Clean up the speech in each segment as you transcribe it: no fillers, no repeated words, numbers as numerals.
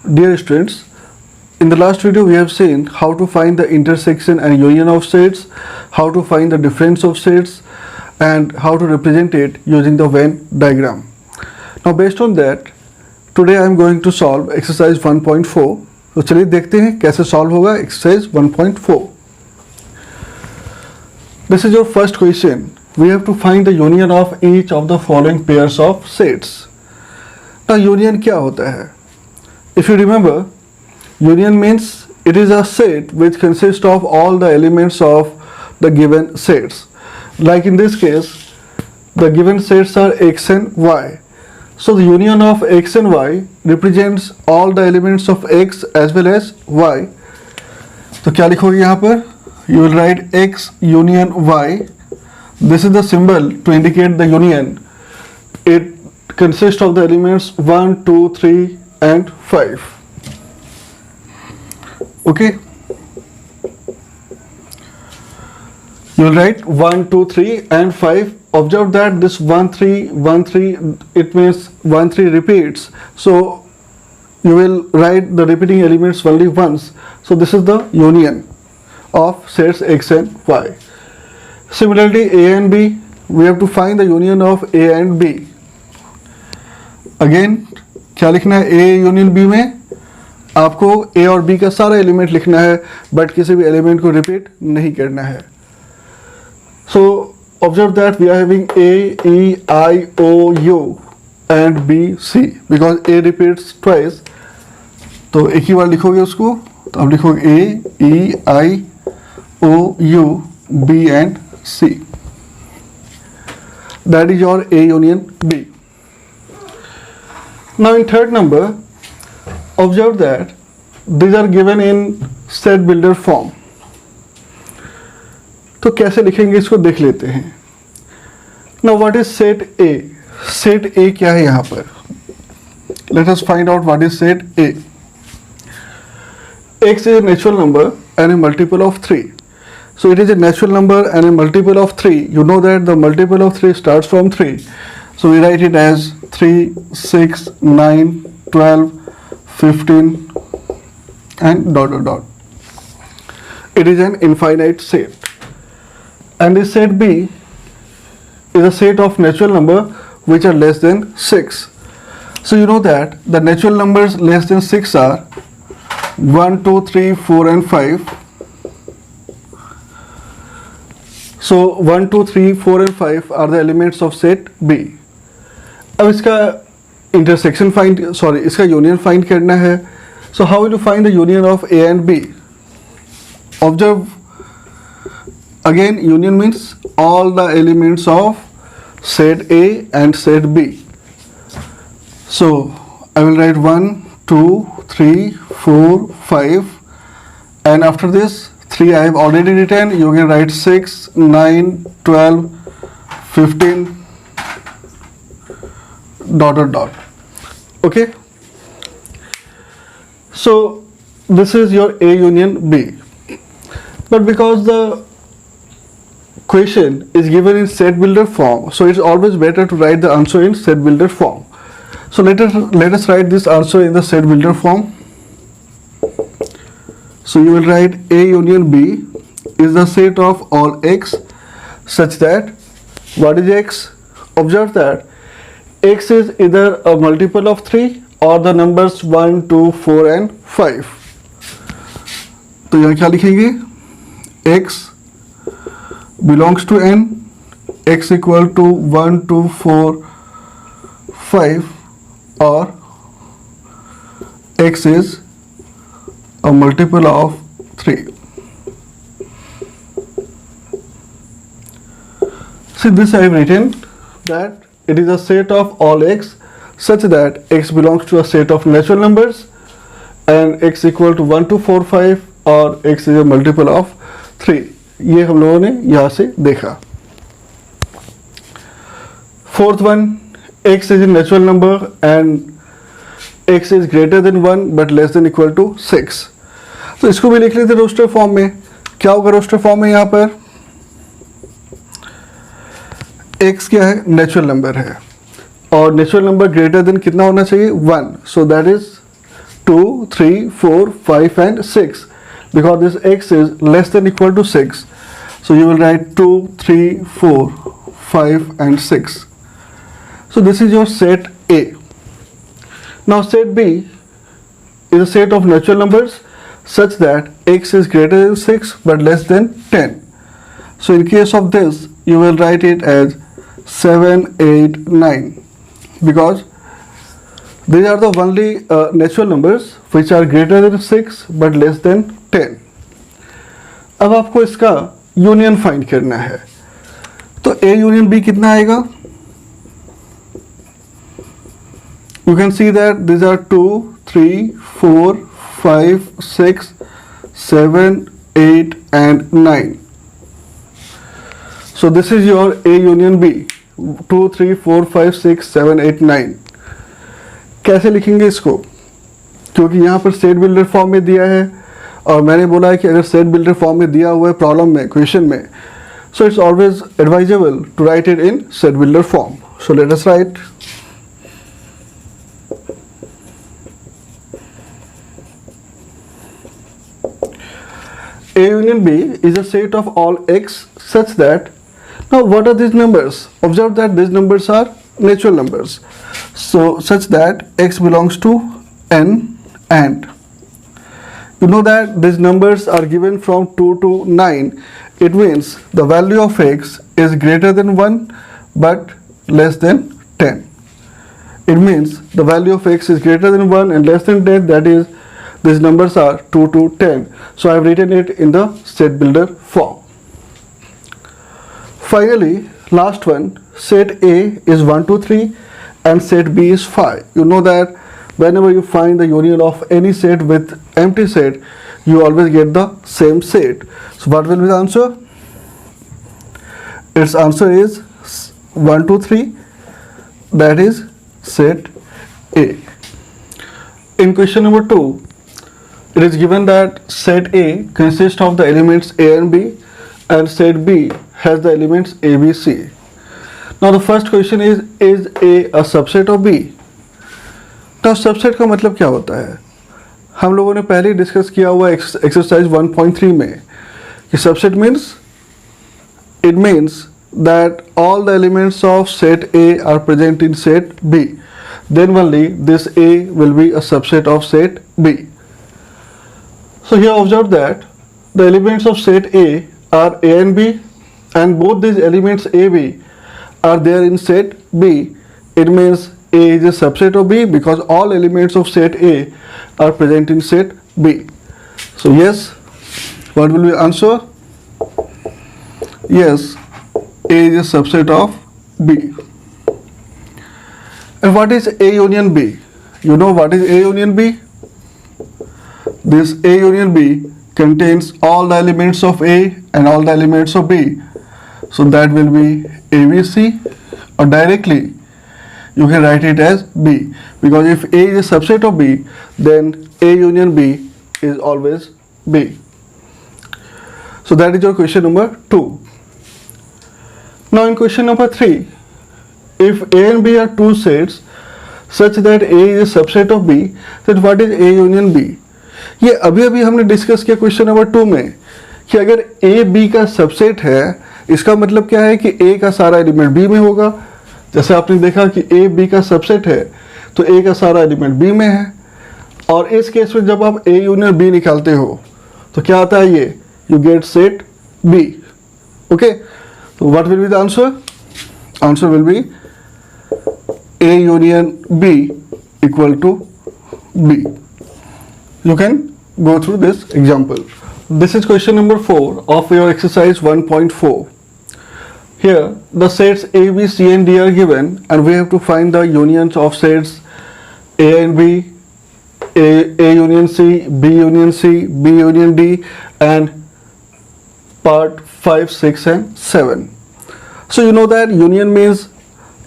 Dear students, in the last video we have seen how to find the intersection and union of sets, how to find the difference of sets, and how to represent it using the Venn diagram. Now based on that, today I am going to solve exercise 1.4. तो चलिए देखते हैं कैसे solve होगा exercise 1.4. This is your first question. We have to find the union of each of the following pairs of sets. Now union क्या होता है? If you remember, union means it is a set which consists of all the elements of the given sets. Like in this case, the given sets are x and y. So the union of x and y represents all the elements of x as well as y. तो क्या लिखोगे यहाँ पर? You will write x union y. This is the symbol to indicate the union. It consists of the elements 1, 2, 3 and 5. Okay, you will write 1, 2, 3 and 5. Observe that this 1, 3, 1, 3, it means 1, 3 repeats. So you will write the repeating elements only once. So this is the union of sets x and y. Similarly, a and b, we have to find the union of a and b. Again, क्या लिखना है? a union b में आपको a और b का सारा element लिखना है, बट किसी भी एलिमेंट को रिपीट नहीं करना है. So observe that we are having a, e, i, o, u and b, c. Because a repeats twice, तो एक ही बार लिखोगे उसको. तो आप लिखोगे a, e, i, o, u, b and c. That is your a union b. Now in third number, observe that these are given in set builder form. तो कैसे लिखेंगे इसको देख लेते हैं. Now what is set A? Set A क्या है यहाँ पर? Let us find out what is set A. X is a natural number and a multiple of 3. So it is a natural number and a multiple of 3. You know that the multiple of 3 starts from 3. So we write it as 3, 6, 9, 12, 15 and dot dot dot. It is an infinite set. And the set B is a set of natural number which are less than 6. So you know that the natural numbers less than 6 are 1, 2, 3, 4 and 5. So 1, 2, 3, 4 and 5 are the elements of set B. अब इसका intersection इसका union find करना है. So how will you find the union of A and B? Observe again, union means all the elements of set A and set B. So I will write 1, 2, 3, 4, 5 and after this 3 I have already written. You can write 6, 9, 12, 15 dot dot dot. Okay, so this is your A union B, but because the question is given in set builder form, so it's always better to write the answer in set builder form. So let us write this answer in the set builder form. So you will write A union B is the set of all x such that, what is x? Observe that x is either a multiple of 3 or the numbers 1, 2, 4 and 5. तो यहाँ क्या लिखेंगे? x belongs to n, x equal to 1, 2, 4, 5 or x is a multiple of 3. See, this I have written that it is a set of all x such that x belongs to a set of natural numbers and x equal to 1, 2, 4, 5 और x is a multiple of 3. ये हम लोगों ने यहाँ से देखा. Fourth one, x is a natural number and x is greater than 1 but less than equal to 6. तो इसको भी लिख लेते रोस्टर फॉर्म में. क्या होगा रोस्टर फॉर्म में? यहाँ पर x क्या है? नेचुरल नंबर है और नेचुरल नंबर ग्रेटर देन कितना होना चाहिए? 1. So that is 2, 3, 4, 5 and 6, because this x is less than equal to 6. So you will write 2, 3, 4, 5 and 6. So this is your set A. Now set B is a set of natural numbers such that x is greater than 6 but less than 10. So in case of this, you will write it as 7, 8, 9, because these are the only natural numbers which are greater than 6 but less than 10. अब आपको इसका union find करना है, तो A union B कितना आएगा? You can see that these are 2, 3, 4, 5, 6, 7, 8 and 9. So this is your A union B. 2, 3, 4, 5, 6, 7, 8, 9. कैसे लिखेंगे इसको? क्योंकि यहाँ पर सेट बिल्डर फॉर्म में दिया है और मैंने बोला है कि अगर सेट बिल्डर फॉर्म में दिया हुआ है प्रॉब्लम में, क्वेश्चन में, so it's always advisable to write it in set builder form. So let us write A union B is a set of all x such that, now what are these numbers? Observe that these numbers are natural numbers. So such that x belongs to n, and you know that these numbers are given from 2 to 9. It means the value of x is greater than 1 but less than 10. It means the value of x is greater than 1 and less than 10, that is these numbers are 2 to 10. So I have written it in the set builder form. Finally, last one, set A is 1, 2, 3 and set B is 5. You know that whenever you find the union of any set with empty set, you always get the same set. So what will be the answer? Its answer is 1, 2, 3, that is set A. In question number 2, it is given that set A consists of the elements A and B and set B has the elements A, B, C. Now the first question is A a subset of B? तो subset का मतलब क्या होता है? हम लोगों ने पहले डिस्कस किया हुआ एक्सरसाइज 1.3 में कि subset means it means that all the elements of set A are present in set B. Then only this A will be a subset of set B. So here observe that the elements of set A are A and B, and both these elements A, B are there in set B. It means A is a subset of B because all elements of set A are present in set B. So yes, what will be the answer? Yes, A is a subset of B. And what is A union B? You know what is A union B? This A union B contains all the elements of A and all the elements of B. So that will be ABC, or directly you can write it as B, because if A is a subset of B, then A union B is always B. So that is your question number 2. Now in question number 3, if A and B are two sets such that A is a subset of B, then what is A union B? ये अभी अभी हमने discuss किया question number 2 में कि अगर A B का subset है, इसका मतलब क्या है कि A का सारा एलिमेंट B में होगा. जैसे आपने देखा कि A B का सबसेट है तो A का सारा एलिमेंट B में है, और इस केस में जब आप A यूनियन B निकालते हो तो क्या आता है, ये you get set B. Okay, तो what will be the answer? Answer will be A union B equal to B. You can go through this example. This is question number 4 of your exercise 1.4. Here the sets A, B, C and D are given and we have to find the unions of sets A and B, A union C, B union C, B union D and part 5, 6 and 7. So you know that union means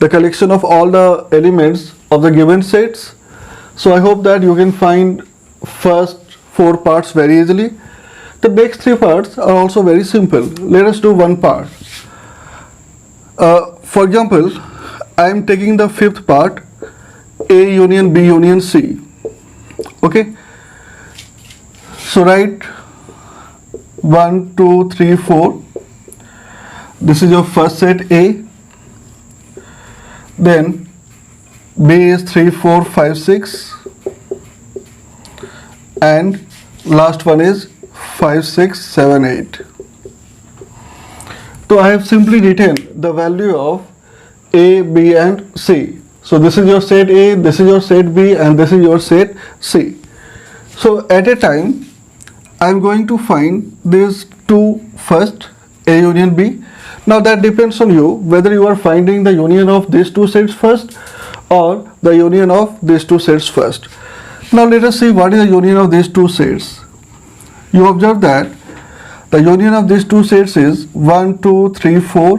the collection of all the elements of the given sets. So I hope that you can find first 4 parts very easily. The next 3 parts are also very simple. Let us do one part. For example, I am taking the 5th part, A union B union C. Okay, so write 1 2 3 4. This is your first set A, then B is 3 4 5 6, and last one is 5 6 7 8. So I have simply written the value of A, B and C. So this is your set A, this is your set B and this is your set C. So at a time I am going to find these two first, A union B. Now that depends on you whether you are finding the union of these two sets first or the union of these two sets first. Now let us see what is the union of these two sets. You observe that the union of these two sets is 1 2 3 4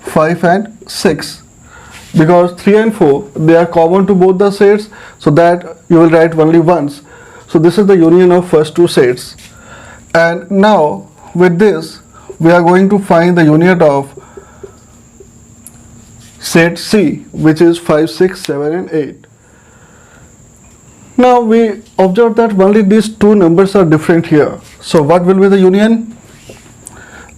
5 and 6, because 3 and 4 they are common to both the sets, so that you will write only once. So this is the union of first two sets, and now with this we are going to find the union of set C, which is 5 6 7 and 8. Now we observe that only these two numbers are different here. So what will be the union?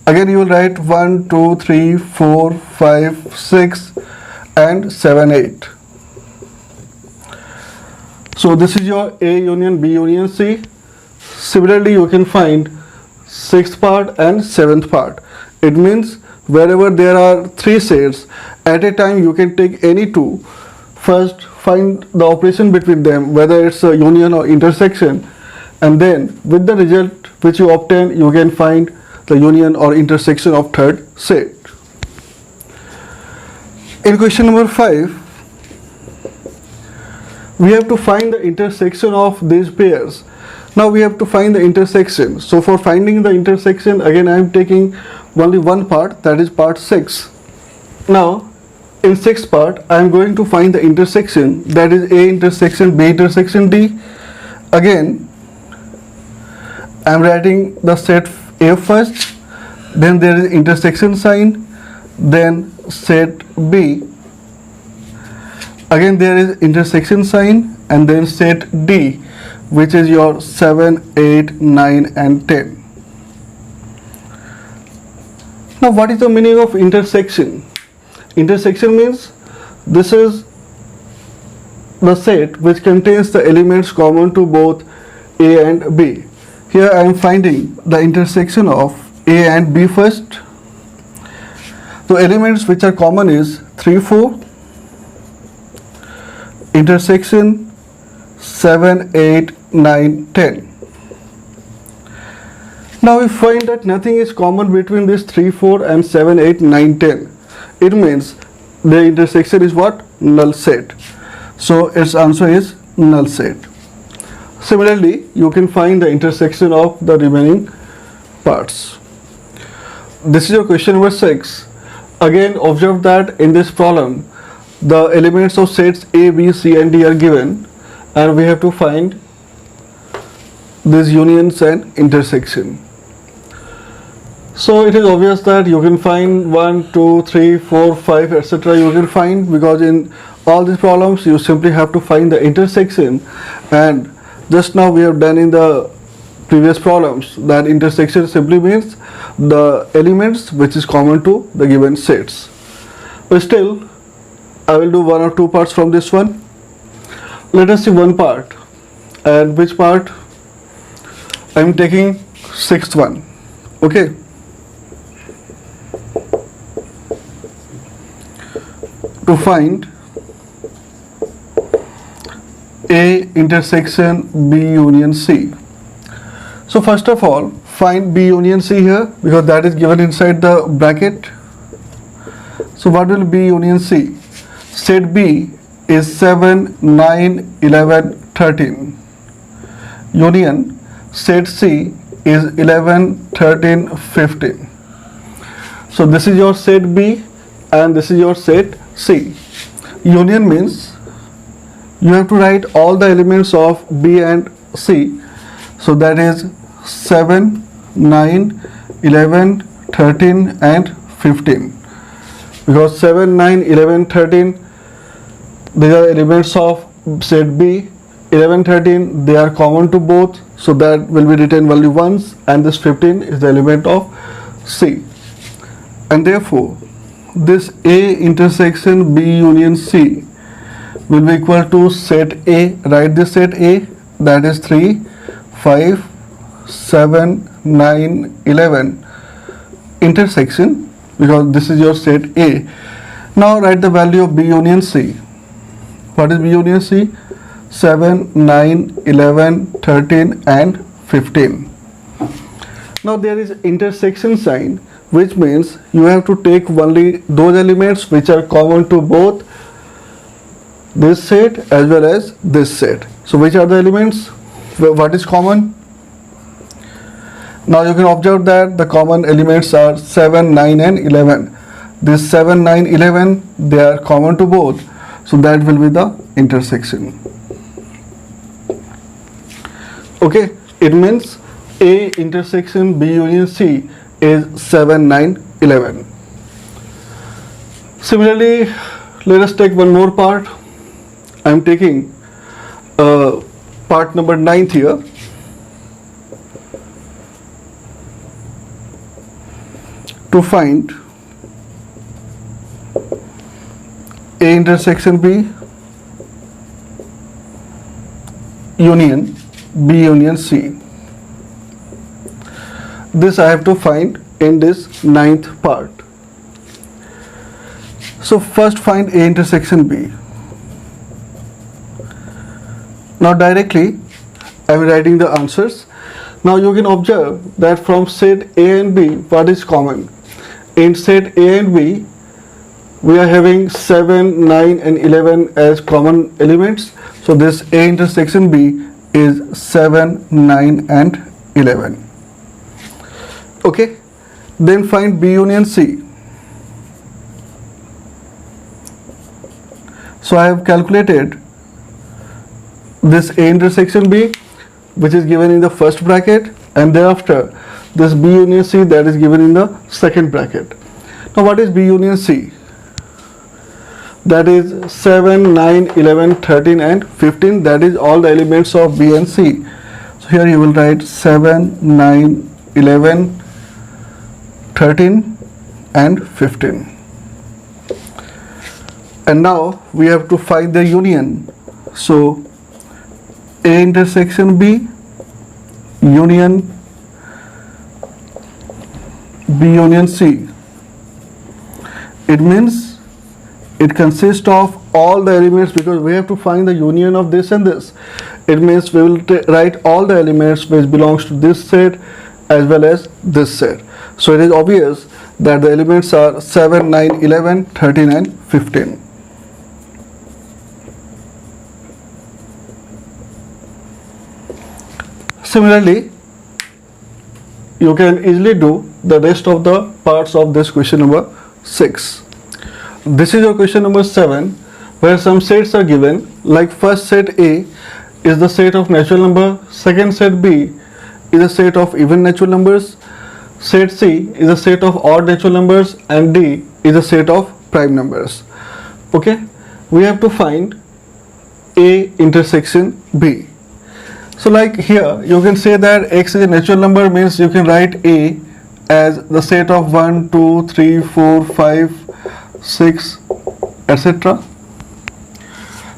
Again you will write 1 2 3 4 5 6 and 7 8. So this is your A union B union C. Similarly you can find sixth part and seventh part. It means wherever there are three sets at a time, you can take any two. First find the operation between them, whether it's a union or intersection, and then with the result which you obtain you can find the union or intersection of third set. In question number 5, we have to find the intersection of these pairs. Now we have to find the intersection. So for finding the intersection, again I am taking only one part, that is part 6. Now in sixth part I am going to find the intersection, that is A intersection B intersection D. Again I am writing the set A first, then there is intersection sign, then set B, again there is intersection sign, and then set D, which is your 7 8 9 and 10. Now what is the meaning of intersection? Intersection means this is the set which contains the elements common to both A and B. Here I am finding the intersection of A and B first. The elements which are common is 3 4, intersection 7 8 9 10. Now we find that nothing is common between this 3 4 and 7 8 9 10. It means the intersection is what? Null set. So its answer is null set. Similarly, you can find the intersection of the remaining parts. This is your question number 6. Again observe that in this problem the elements of sets A, B, C and D are given, and we have to find these unions and intersection. So it is obvious that you can find 1 2 3 4 5 etc. you can find, because in all these problems you simply have to find the intersection, and just now we have done in the previous problems that intersection simply means the elements which is common to the given sets. But still I will do one or two parts from this one. Let us see one part, and which part? I am taking sixth one. Okay, to find A intersection B union C. So first of all find B union C here, because that is given inside the bracket. So what will B union C? Set B is 7 9 11 13. Union set C is 11 13 15. So this is your set B and this is your set C. Union means you have to write all the elements of B and C. So that is 7 9 11 13 and 15, because 7 9 11 13 these are elements of set B, 11, 13, they are common to both, so that will be written value once, and this 15 is the element of C. And therefore, this A intersection B union C will be equal to set A. Write this set A, that is 3, 5, 7, 9, 11 intersection, because this is your set A. Now write the value of B union C. What is B union C? 7, 9, 11, 13 and 15. Now there is intersection sign, which means you have to take only those elements which are common to both this set as well as this set. So which are the elements? What is common? Now you can observe that the common elements are 7, 9 and 11. This 7, 9, 11, they are common to both. So that will be the intersection. Okay, it means A intersection B union C is 7, 9, 11. Similarly, let us take one more part. I am taking part number 9th here. To find A intersection B union B union C. This I have to find in this 9th part. So first find A intersection B. Now directly I am writing the answers. Now you can observe that from set A and B, what is common? In set A and B, we are having 7, 9 and 11 as common elements. So this A intersection B is 7, 9 and 11. Okay, then find B union C. So I have calculated this A intersection B, which is given in the first bracket, and thereafter this B union C, that is given in the second bracket. Now what is B union C? That is 7, 9, 11, 13 and 15. That is all the elements of B and C. So here you will write 7, 9, 11, 13 and 15. And now we have to find the union. So A intersection B union B union C. It means it consists of all the elements, because we have to find the union of this and this. It means we will write all the elements which belongs to this set as well as this set. So it is obvious that the elements are 7, 9, 11, 13 and 15. Similarly, you can easily do the rest of the parts of this question number 6. This is your question number 7, where some sets are given, like first set A is the set of natural number, second set B is a set of even natural numbers, set C is a set of odd natural numbers, and D is a set of prime numbers. Okay, we have to find A intersection B. So like here you can say that X is a natural number, means you can write A as the set of 1, 2, 3, 4, 5, 6, etc.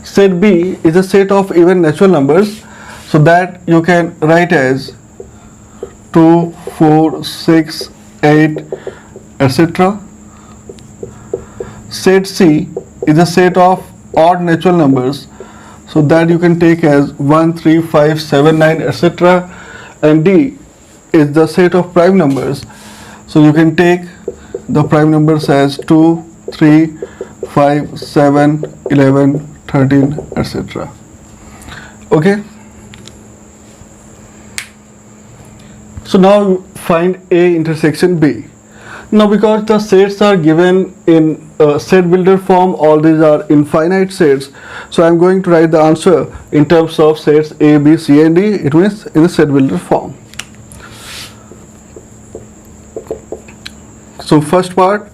Set B is a set of even natural numbers, so that you can write as 2, 4, 6, 8, etc. Set C is a set of odd natural numbers, so that you can take as 1, 3, 5, 7, 9, etc. And D is the set of prime numbers, so you can take the prime numbers as 2, 3, 5, 7, 11, 13, etc. Okay. So now find A intersection B. Now because the sets are given in set builder form, all these are infinite sets, so I am going to write the answer in terms of sets A, B, C and D. It means in the set builder form. So first part,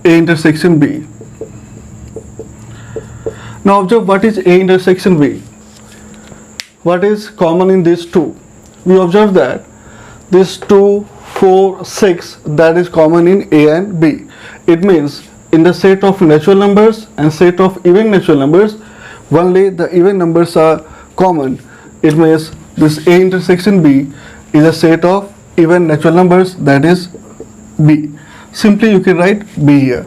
A intersection B. Now observe what is A intersection B. what is common in these two? We observe that this 2, 4, 6, that is common in A and B. It means in the set of natural numbers and set of even natural numbers, only the even numbers are common. It means this A intersection B is a set of even natural numbers, that is B. Simply you can write B here.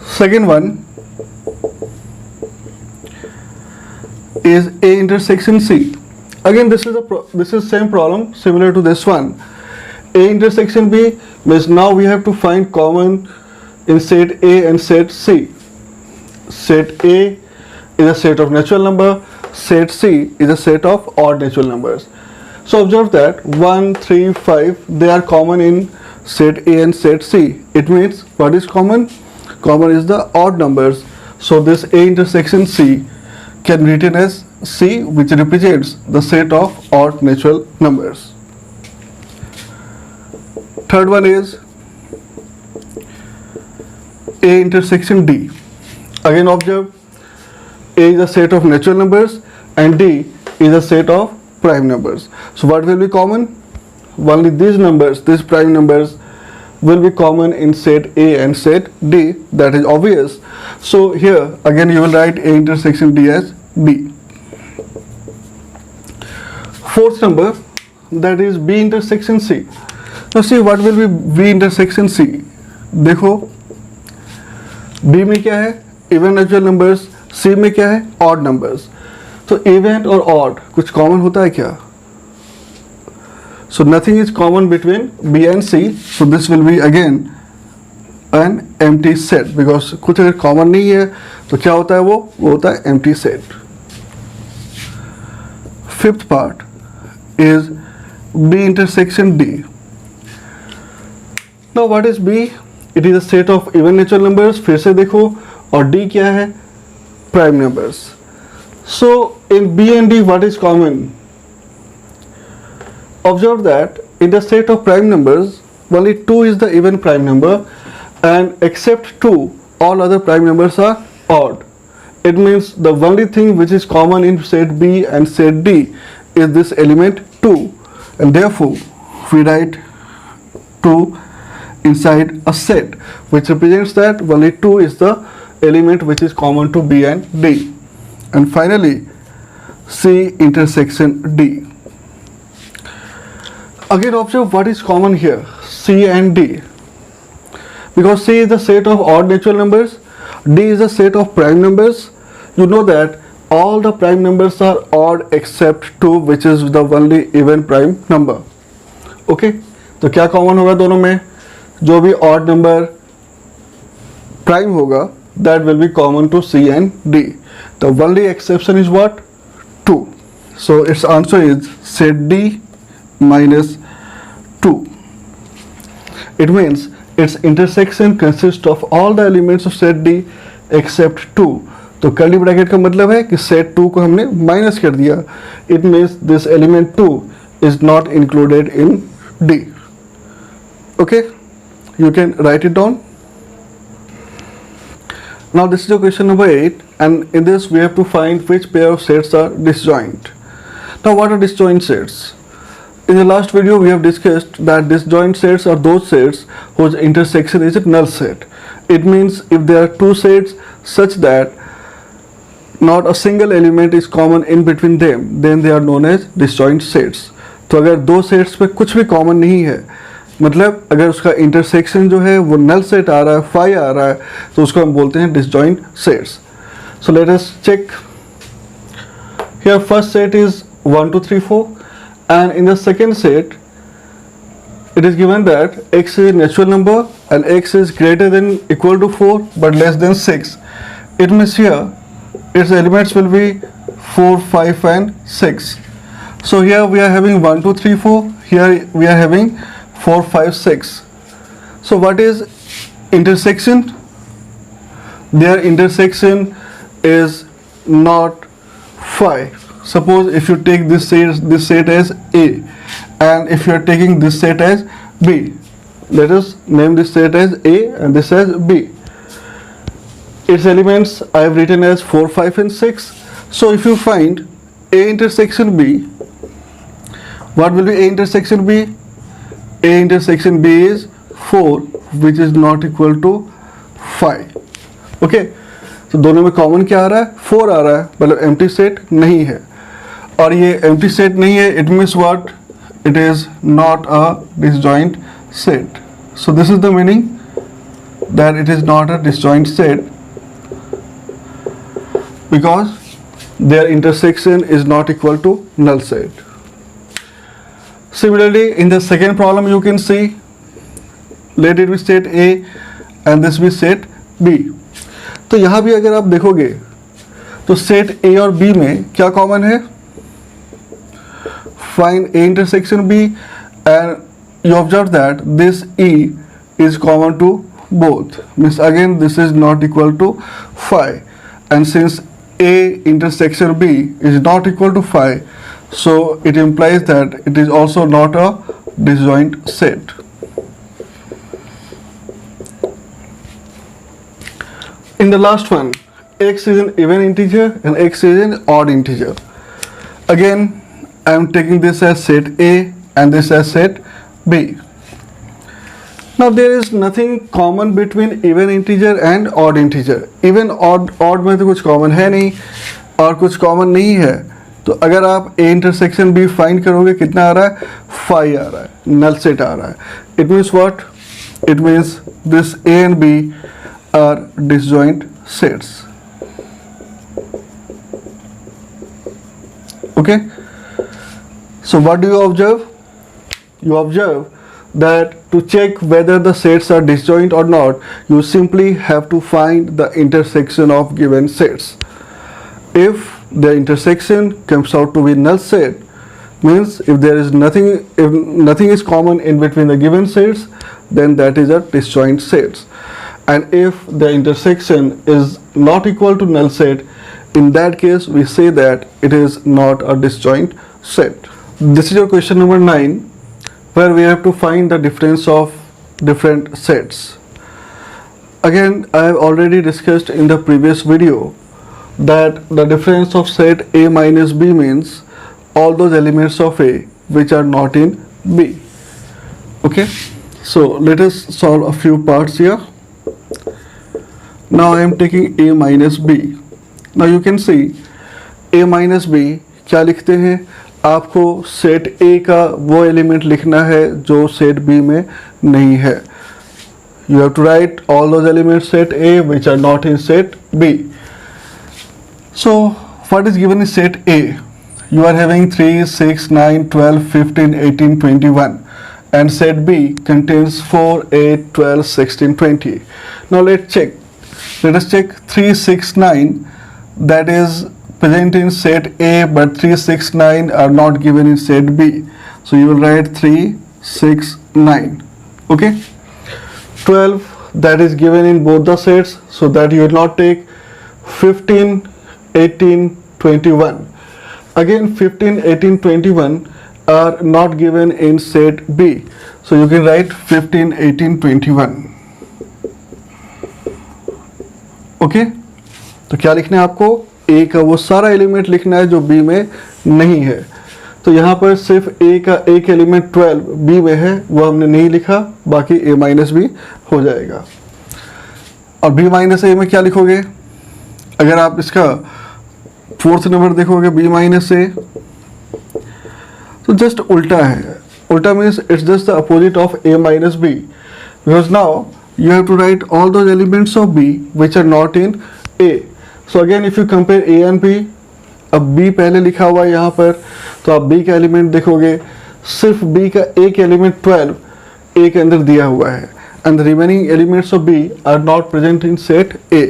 Second one is A intersection C. Again, this is same problem similar to this one. A intersection B means now we have to find common in set A and set C. Set A is a set of natural number, set C is a set of odd natural numbers. So observe that 1, 3, 5, they are common in set A and set C. It means what is common? Common is the odd numbers. So this A intersection C can be written as C, which represents the set of odd natural numbers. Third one is A intersection D. Again observe, A is a set of natural numbers and D is a set of prime numbers. So what will be common? Only these numbers, these prime numbers will be common in set A and set D. That is obvious. So here again you will write A intersection D as B. Fourth number, that is B intersection C. Now see what will be B intersection C. देखो B में क्या है? Even natural numbers. C में क्या है? Odd numbers. तो even और odd कुछ common होता है क्या? So nothing is common between B and C. So this will be again an empty set, because कुछ अगर common नहीं है तो क्या होता है? वो होता है empty set. Fifth part is B intersection D. Now what is B? It is a set of even natural numbers. फिर से देखो, और D क्या है? Prime numbers. So in B and D what is common? Observe that in the set of prime numbers only 2 is the even prime number, and except 2 all other prime numbers are odd. It means the only thing which is common in set B and set D is this element 2, and therefore we write 2 inside a set, which represents that only 2 is the element which is common to B and D. And finally C intersection D. Again observe what is common here, C and D. Because C is the set of odd natural numbers, D is a set of prime numbers. You know that all the prime numbers are odd except 2, which is the only even prime number. Okay, तो क्या common होगा दोनों में? जो भी odd number prime होगा, that will be common to C and D. The only exception is what? 2. So its answer is set D minus 2. It means its intersection consists of all the elements of set D except 2. तो curly bracket का मतलब है कि set 2 को हमने minus कर दिया. It means this element 2 is not included in D. Okay, you can write it down. Now this is your question number 8, and in this we have to find which pair of sets are disjoint. Now what are disjoint sets? In the last video we have discussed that disjoint sets are those sets whose intersection is a null set. It means if there are two sets such that not a single element is common in between them, then they are known as disjoint sets. तो अगर दो sets पे कुछ भी common नहीं है, मतलब अगर उसका इंटरसेक्शन जो है वो नल सेट आ रहा है, फाई आ रहा है, तो उसको हम बोलते हैं disjoint sets. So let us check. Here first set is 1 2 3 4, and in the second set it is given that x is a natural number and x is greater than equal to 4 but less than 6. It means here its elements will be 4 5 and 6. So here we are having 1 2 3 4, here we are having 4 5 6. So what is intersection? Their intersection is not 5. Suppose if you take this set as A, and if you are taking this set as B, let us name this set as A and this as B. Its elements I have written as 4 5 and 6. So if you find A intersection B, what will be A intersection B? A intersection B is 4 which is not equal to 5. Okay, तो दोनों में common क्या आ रहा है? 4 आ रहा है, मतलब empty set नहीं है। और ये एम्प्टी सेट नहीं है, it means what? It is not a disjoint set. So this is the meaning that it is not a disjoint set because their intersection is not equal to null set. Similarly, in the second problem you can see, let it be set A and this be set B. तो यहाँ भी अगर आप देखोगे तो set A और B में क्या कॉमन है? Find A intersection B and you observe that this E is common to both. Means again this is not equal to 5, and since A intersection B is not equal to 5, so it implies that it is also not a disjoint set. In the last one, x is an even integer and x is an odd integer. Again, I am taking this as set A and this as set B. Now there is nothing common between even integer and odd integer. Even odd में तो कुछ common है नहीं और कुछ common नहीं है, तो अगर आप A intersection B find करोगे कितना आ रहा है? 5 आ रहा है, null set आ रहा है. It means what? It means this A and B are disjoint sets. Okay? So what do you observe? You observe that to check whether the sets are disjoint or not, you simply have to find the intersection of given sets. If the intersection comes out to be null set, means if nothing is common in between the given sets, then that is a disjoint set. And if the intersection is not equal to null set, in that case we say that it is not a disjoint set. This is your question number 9, where we have to find the difference of different sets. Again, I have already discussed in the previous video that the difference of set A minus B means all those elements of A which are not in B. Okay, so let us solve a few parts here. Now I am taking A minus B. Now you can see A minus B, क्या लिखते हैं? आपको set A का वो element लिखना है जो set B में नहीं है. You have to write all those elements set A which are not in set B. So what is given in set A? You are having 3, 6, 9, 12, 15, 18, 21, and set B contains 4, 8, 12, 16, 20. Now let's check. Let us check 3, 6, 9. That is present in set A, but 3, 6, 9 are not given in set B. So you will write 3, 6, 9. Okay. 12, that is given in both the sets, so that you will not take. 15, 18, 21. Again 15, 18, 21 are not given in set B. So you can write 15, 18, 21. Okay. तो क्या लिखना है आपको? A का वो सारा element लिखना है जो B में नहीं है. तो यहाँ पर सिर्फ A का एक एलिमेंट 12 B में है, वो हमने नहीं लिखा, बाकी A माइनस B हो जाएगा. और B माइनस A में क्या लिखोगे? अगर आप इसका फोर्थ नंबर देखोगे B माइनस A, तो जस्ट उल्टा है. उल्टा means it's just the opposite of A minus B, because now you have to write all those elements of B which are not in A. So again if you compare A and B, अब B पहले लिखा हुआ है यहाँ पर, तो आप B का एलिमेंट देखोगे, सिर्फ B का एक एलिमेंट 12 A के अंदर दिया हुआ है, and the remaining elements of B are not present in set A.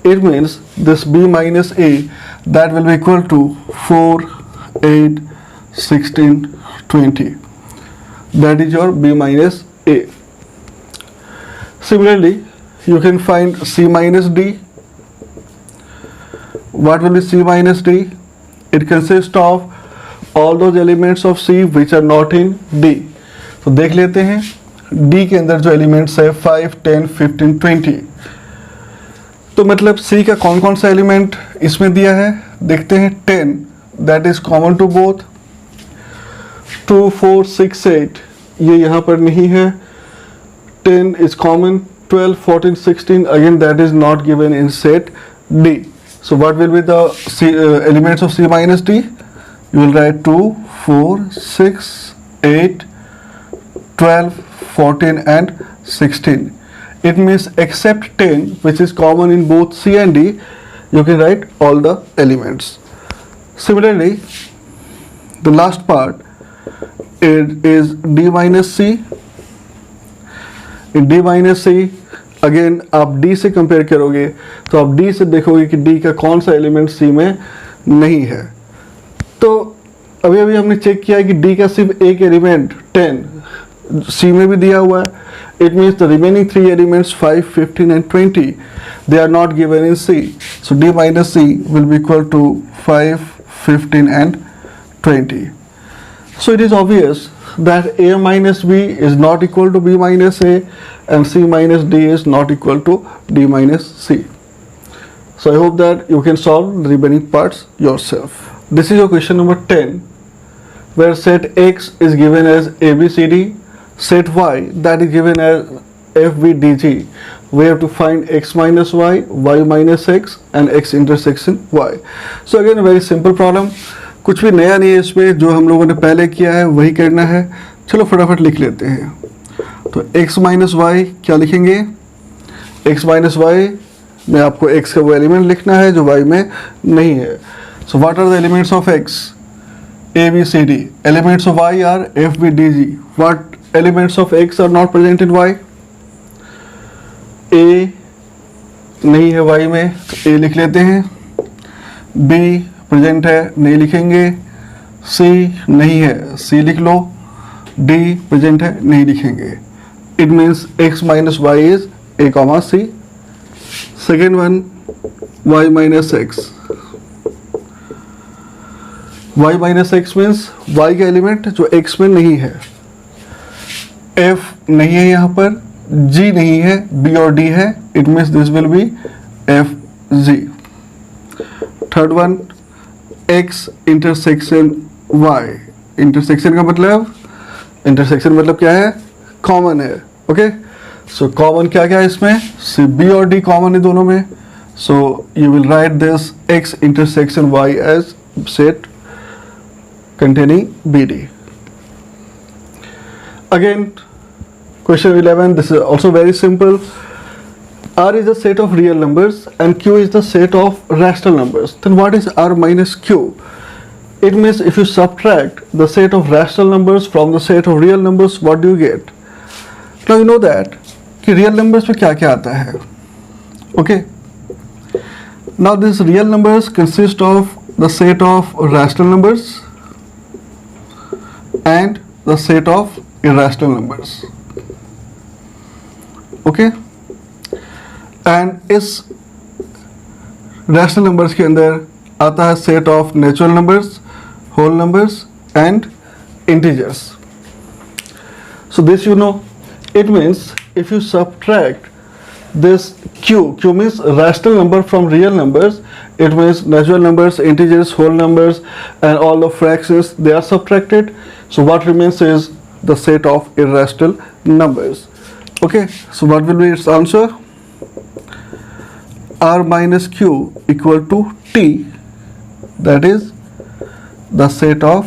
It means this B minus A, that will be equal to 4, 8, 16, 20. That is your B minus A. Similarly, you can find C minus D. What will be C minus D? It consists of all those elements of C which are not in D. तो देख लेते हैं D के अंदर जो elements है 5, 10, 15, 20. तो मतलब C का कौन कौन सा एलिमेंट इसमें दिया है? देखते हैं 10 that is common to both. 2, 4, 6, 8 ये यहाँ पर नहीं है. 10 is common. 12, 14, 16 again that is not given in set D. So what will be the elements of C minus D? You will write 2, 4, 6, 8, 12, 14 and 16. It means except 10 which is common in both C and D, you can write all the elements. Similarly, the last part it is D minus C. In D minus C again आप D से compare करोगे तो आप D से देखोगे कि D का कौन सा एलिमेंट C में नहीं है. तो अभी अभी हमने चेक किया है कि D का सिर्फ एक एलिमेंट 10 C में भी दिया हुआ है. It means the remaining 3 elements 5, 15 and 20 they are not given in C. So D minus C will be equal to 5, 15 and 20. So it is obvious that A minus B is not equal to B minus A and C minus D is not equal to D minus C. So I hope that you can solve the remaining parts yourself. This is your question number 10, where set X is given as ABCD, set Y that is given as FBDG. We have to find X minus Y, Y minus X and X intersection Y. So again a very simple problem. कुछ भी नया नहीं है इसमें, जो हम लोगों ने पहले किया है वही करना है. चलो फटाफट लिख लेते हैं. तो x माइनस वाई क्या लिखेंगे? x माइनस वाई में आपको x का वो एलिमेंट लिखना है जो y में नहीं है. So what are the elements of x? A B C D. Elements of y are F B D G. What elements of x are not present in y? A नहीं है y में तो A लिख लेते हैं. B present है नहीं लिखेंगे. C नहीं है C लिख लो. D प्रेजेंट है नहीं लिखेंगे. It means x minus y is A comma C. Second one, y minus x. Y minus x means y का एलिमेंट जो x में नहीं है. F नहीं है यहाँ पर, G नहीं है, B और D है. It means this will be F G. Third one, x intersection y. Intersection का मतलब, इंटरसेक्शन मतलब क्या है? कॉमन है. ओके, सो कॉमन क्या क्या है इसमें? सी बी और डी कॉमन है दोनों में. So you will write this x intersection y as set containing BD. Again, question 11. This is also very simple. R is a set of real numbers and Q is the set of rational numbers. Then what is R minus Q? It means if you subtract the set of rational numbers from the set of real numbers, what do you get? Now you know that कि real numbers में क्या क्या आता है. Okay. Now these real numbers consist of the set of rational numbers and the set of irrational numbers. Okay. And इस rational numbers के अंदर आता है set of natural numbers, whole numbers and integers. So this you know. It means if you subtract this q means rational number from real numbers. It means natural numbers, integers, whole numbers and all the fractions, they are subtracted. So what remains is the set of irrational numbers. Okay, so what will be its answer? R minus Q equal to T, that is the set of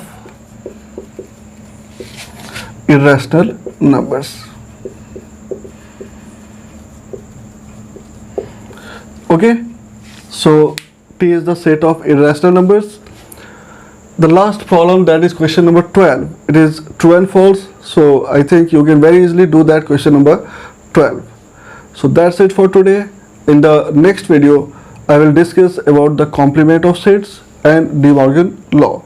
irrational numbers. Okay, so T is the set of irrational numbers. The last problem, that is question number 12. It is true and false. So I think you can very easily do that question number 12. So that's it for today. In the next video, I will discuss about the complement of sets and De Morgan law.